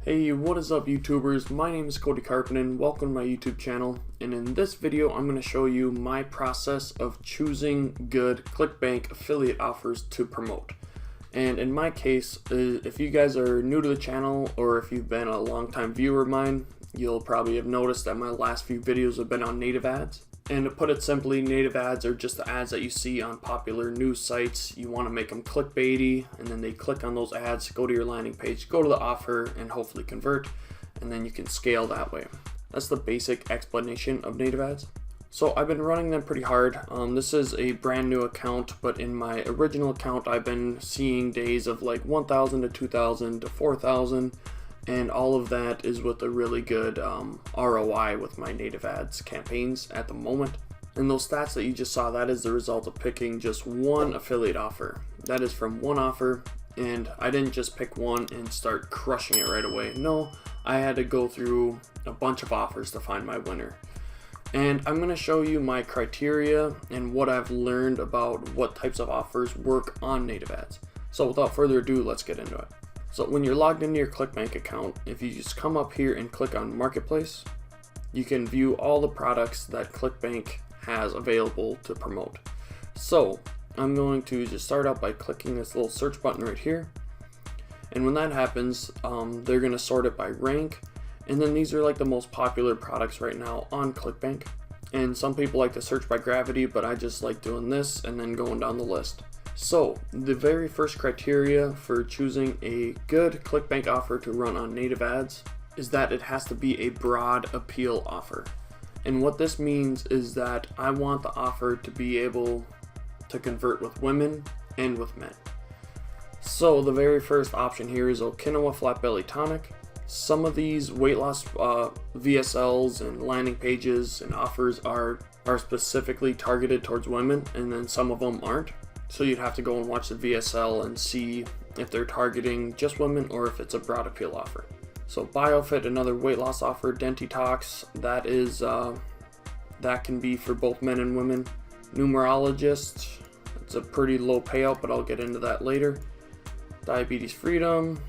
Hey, what is up YouTubers? My name is Cody Karpinen. Welcome to my YouTube channel, and in this video I'm going to show you my process of choosing good ClickBank affiliate offers to promote. And in my case, if you guys are new to the channel or if you've been a long-time viewer of mine, you'll probably have noticed that my last few videos have been on native ads. And to put it simply, native ads are just the ads that you see on popular news sites. You want to make them clickbaity, and then they click on those ads, go to your landing page, go to the offer, and hopefully convert, and then you can scale that way. That's the basic explanation of native ads. So I've been running them pretty hard. This is a brand new account, but in my original account I've been seeing days of like 1,000 to 2,000 to 4,000. And all of that is with a really good ROI with my native ads campaigns at the moment. And those stats that you just saw, that is the result of picking just one affiliate offer. That is from one offer, and I didn't just pick one and start crushing it right away. No, I had to go through a bunch of offers to find my winner. And I'm going to show you my criteria and what I've learned about what types of offers work on native ads. So without further ado, let's get into it. So when you're logged into your ClickBank account, if you just come up here and click on Marketplace, you can view all the products that ClickBank has available to promote. So I'm going to just start out by clicking this little search button right here. And when that happens, they're going to sort it by rank. And then these are like the most popular products right now on ClickBank. And some people like to search by gravity, but I just like doing this and then going down the list. So the very first criteria for choosing a good ClickBank offer to run on native ads is that it has to be a broad appeal offer. And what this means is that I want the offer to be able to convert with women and with men. So the very first option here is Okinawa Flat Belly Tonic. Some of these weight loss VSLs and landing pages and offers are specifically targeted towards women, and then some of them aren't. So you'd have to go and watch the VSL and see if they're targeting just women or if it's a broad appeal offer. So BioFit, another weight loss offer. Dentitox, that is that can be for both men and women. Numerologist, it's a pretty low payout, but I'll get into that later. Diabetes Freedom.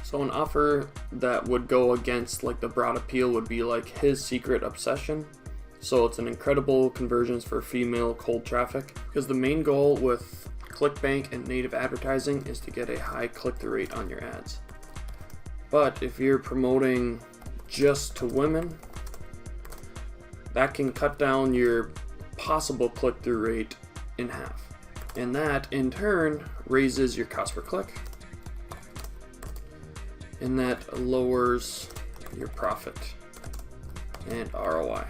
So an offer that would go against like the broad appeal would be like His Secret Obsession. So it's an incredible conversions for female cold traffic, because the main goal with ClickBank and native advertising is to get a high click-through rate on your ads. But if you're promoting just to women, that can cut down your possible click-through rate in half. And that in turn raises your cost per click, and that lowers your profit and ROI.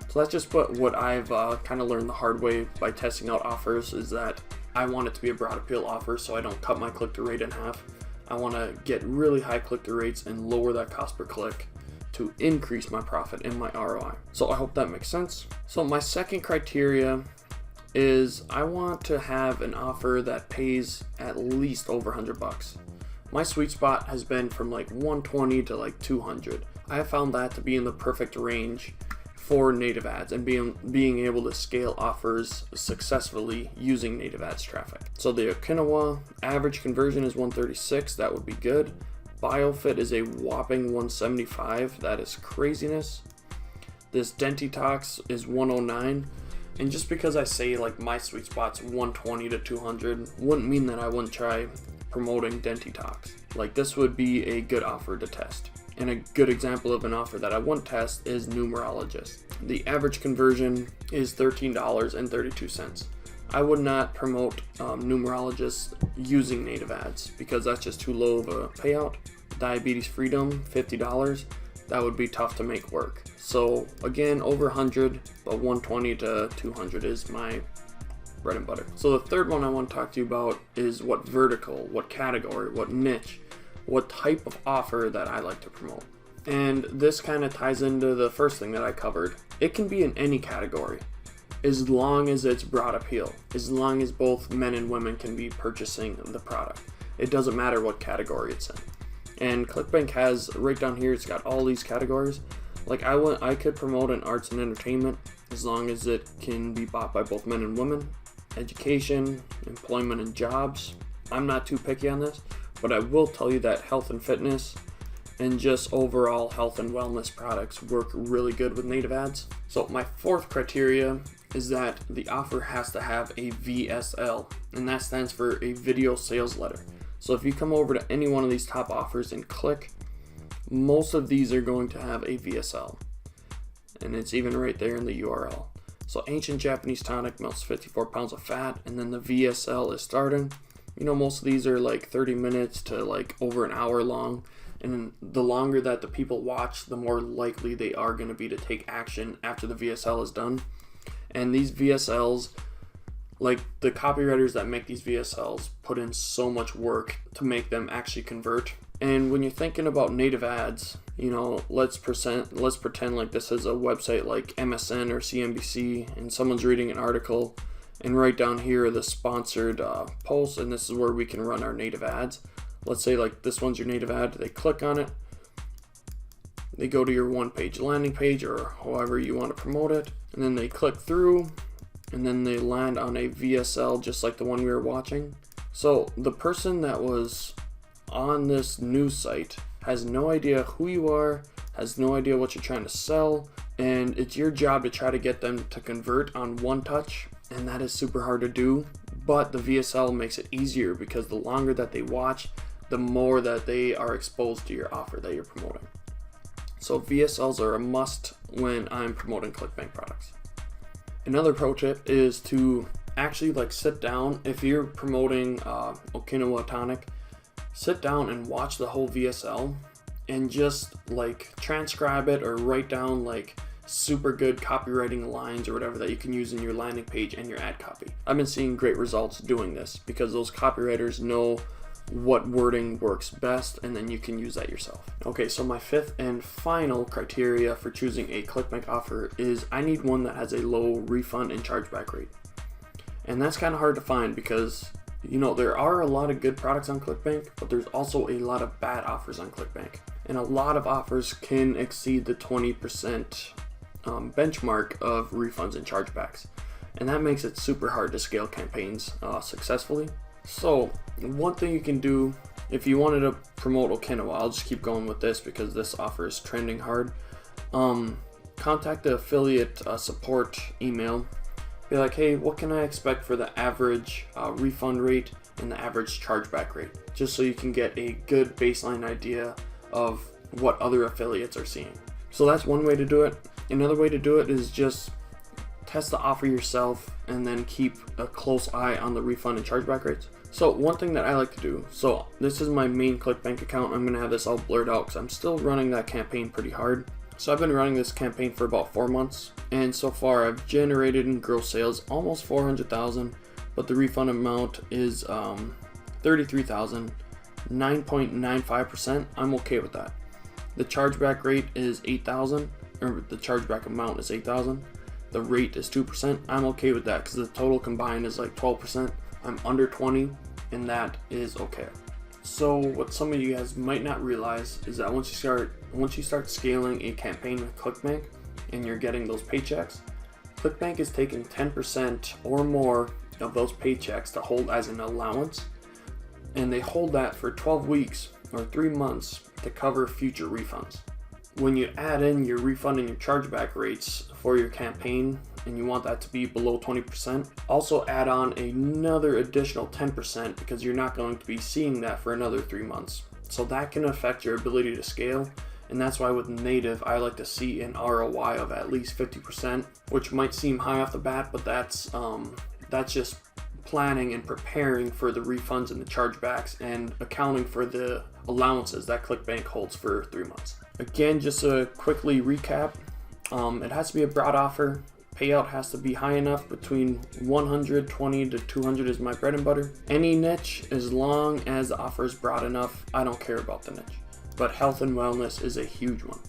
So that's just what I've kind of learned the hard way by testing out offers, is that I want it to be a broad appeal offer so I don't cut my click-through rate in half. I want to get really high click-through rates and lower that cost per click to increase my profit and my ROI. So I hope that makes sense. So my second criteria is I want to have an offer that pays at least over $100. My sweet spot has been from like 120 to like 200. I have found that to be in the perfect range for native ads and being able to scale offers successfully using native ads traffic. So the Okinawa average conversion is 136, that would be good. BioFit is a whopping 175, that is craziness. This Dentitox is 109, and just because I say like my sweet spot's 120 to 200 wouldn't mean that I wouldn't try promoting Dentitox. Like, this would be a good offer to test. And a good example of an offer that I wouldn't test is Numerologist. The average conversion is $13.32. I would not promote Numerologist using native ads because that's just too low of a payout. Diabetes Freedom, $50. That would be tough to make work. So again, over 100, but 120 to 200 is my bread and butter. So the third one I want to talk to you about is what vertical, what category, what niche, what type of offer that I like to promote. And this kind of ties into the first thing that I covered. It can be in any category as long as it's broad appeal, as long as both men and women can be purchasing the product. It doesn't matter what category it's in. And ClickBank has right down here, it's got all these categories. Like I could promote an arts and entertainment as long as it can be bought by both men and women. Education, employment and jobs. I'm not too picky on this, but I will tell you that health and fitness and just overall health and wellness products work really good with native ads. So my fourth criteria is that the offer has to have a VSL, and that stands for a video sales letter. So if you come over to any one of these top offers and click, most of these are going to have a VSL, and it's even right there in the URL. So ancient Japanese tonic melts 54 pounds of fat, and then the VSL is starting. You know, most of these are like 30 minutes to like over an hour long. And the longer that the people watch, the more likely they are going to be to take action after the VSL is done. And these VSLs, like the copywriters that make these VSLs, put in so much work to make them actually convert. And when you're thinking about native ads, you know, let's pretend like this is a website like MSN or CNBC, and someone's reading an article, and right down here are the sponsored posts, and this is where we can run our native ads. Let's say like this one's your native ad. They click on it, they go to your one-page landing page or however you want to promote it, and then they click through, and then they land on a VSL just like the one we were watching. So the person that was on this news site has no idea who you are, has no idea what you're trying to sell, and it's your job to try to get them to convert on one touch, and that is super hard to do. But the VSL makes it easier because the longer that they watch, the more that they are exposed to your offer that you're promoting. So VSLs are a must when I'm promoting ClickBank products. Another pro tip is to actually like sit down. If you're promoting Okinawa tonic, sit down and watch the whole VSL and just like transcribe it or write down like super good copywriting lines or whatever that you can use in your landing page and your ad copy. I've been seeing great results doing this because those copywriters know what wording works best, and then you can use that yourself. Okay, so my fifth and final criteria for choosing a ClickBank offer is I need one that has a low refund and chargeback rate. And that's kind of hard to find because, you know, there are a lot of good products on ClickBank, but there's also a lot of bad offers on ClickBank. And a lot of offers can exceed the 20% benchmark of refunds and chargebacks. And that makes it super hard to scale campaigns successfully. So one thing you can do if you wanted to promote Okinawa, I'll just keep going with this because this offer is trending hard. Contact the affiliate support email. Be like, hey, what can I expect for the average refund rate and the average chargeback rate? Just so you can get a good baseline idea of what other affiliates are seeing. So that's one way to do it. Another way to do it is just test the offer yourself and then keep a close eye on the refund and chargeback rates. So one thing that I like to do, so this is my main ClickBank account. I'm gonna have this all blurred out because I'm still running that campaign pretty hard. So I've been running this campaign for about 4 months, and so far I've generated in gross sales almost 400,000, but the refund amount is 33,000, 9.95%. I'm okay with that. The chargeback rate is 8,000, or the chargeback amount is 8,000. The rate is 2%. I'm okay with that because the total combined is like 12%. I'm under 20, and that is okay. So what some of you guys might not realize is that once you start scaling a campaign with ClickBank and you're getting those paychecks, ClickBank is taking 10% or more of those paychecks to hold as an allowance, and they hold that for 12 weeks or 3 months to cover future refunds. When you add in your refund and your chargeback rates for your campaign and you want that to be below 20%, also add on another additional 10% because you're not going to be seeing that for another 3 months. So that can affect your ability to scale, and that's why with native I like to see an ROI of at least 50%, which might seem high off the bat, but that's just planning and preparing for the refunds and the chargebacks and accounting for the allowances that ClickBank holds for 3 months. Again, just to quickly recap, it has to be a broad offer. Payout has to be high enough, between 120 to 200 is my bread and butter. Any niche, as long as the offer is broad enough, I don't care about the niche. But health and wellness is a huge one.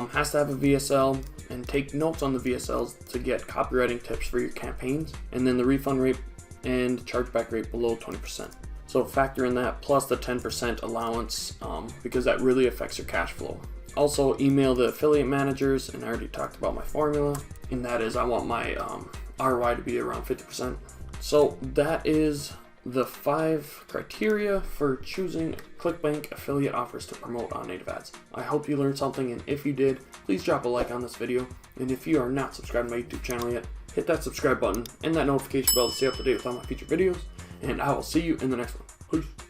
Has to have a VSL, and take notes on the VSLs to get copywriting tips for your campaigns, and then the refund rate and chargeback rate below 20%. So factor in that plus the 10% allowance because that really affects your cash flow. Also email the affiliate managers, and I already talked about my formula, and that is I want my ROI to be around 50%. So that is the 5 criteria for choosing ClickBank affiliate offers to promote on native ads. I hope you learned something, and if you did, please drop a like on this video. And if you are not subscribed to my YouTube channel yet, hit that subscribe button and that notification bell to stay up to date with all my future videos. And I will see you in the next one. Peace.